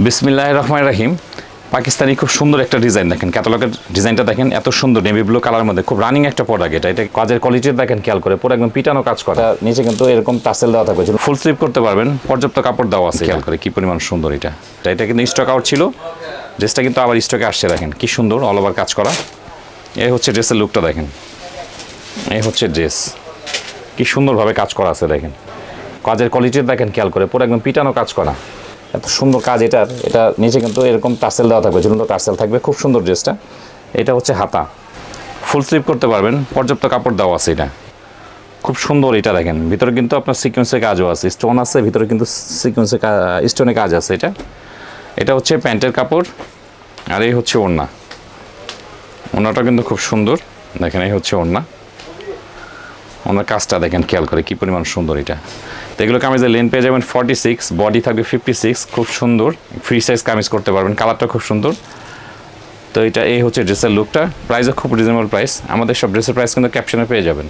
বিসমিল্লাহির রহমানির রহিম। পাকিস্তানি খুব সুন্দর একটা ডিজাইন দেখেন, ক্যাটালগের ডিজাইনটা দেখেন, এত সুন্দর নেভি ব্লু কালার মধ্যে খুব রানিং একটা প্রোডাক্ট। এটা কাজের কোয়ালিটি দেখেন, খেয়াল করে পুরো একদম পিটানো কাজ করা। নিচে কিন্তু এরকম টাসেল দেওয়া থাকবে, ফুল স্লিভ করতে পারবেন, পর্যাপ্ত কাপড় দেওয়া আছে। খেয়াল করে কি পরিমাণ সুন্দর এটা কিন্তু স্টক আউট ছিল, ড্রেসটা কিন্তু আবার স্টকে আসছে। দেখেন কি সুন্দর অল ওভার কাজ করা। এই হচ্ছে ড্রেসের লুকটা দেখেন, এই হচ্ছে ড্রেস, কি সুন্দরভাবে কাজ করা আছে দেখেন। কাজের কোয়ালিটি দেখেন, খেয়াল করে পুরো একদম পিটানো কাজ করা, এত সুন্দর কাজ। এটা নিচে কিন্তু এরকম টার্সেল দেওয়া থাকবে, ঝুলন্ত টার্সেল থাকবে, খুব সুন্দর ড্রেসটা। এটা হচ্ছে হাতা, ফুল স্লিভ করতে পারবেন, পর্যাপ্ত কাপড় দেওয়া আছে। এটা খুব সুন্দর। এটা দেখেন ভিতরে কিন্তু আপনার সিকোয়েন্সের কাজও আছে, স্টোন আছে ভিতরে, কিন্তু সিকোয়েন্সের স্টোনের কাজ আছে। এটা হচ্ছে প্যান্টের কাপড়, আর এই হচ্ছে ওড়না। ওড়নাটা কিন্তু খুব সুন্দর দেখেন, এই হচ্ছে ওড়না। ওনার কাজটা দেখেন, খেয়াল করে কি পরিমাণ সুন্দর। তো এগুলো কামিজের লেন্থ পেয়ে যাবেন 46, বডি থাকবে 56, খুব সুন্দর ফ্রি সাইজ কামিজ করতে পারবেন, কালারটা খুব সুন্দর। তো এই হচ্ছে ড্রেসের লুকটা। প্রাইসও খুব রিজনেবল প্রাইস। আমাদের সব ড্রেসের প্রাইস কিন্তু ক্যাপশনে পেয়ে যাবেন।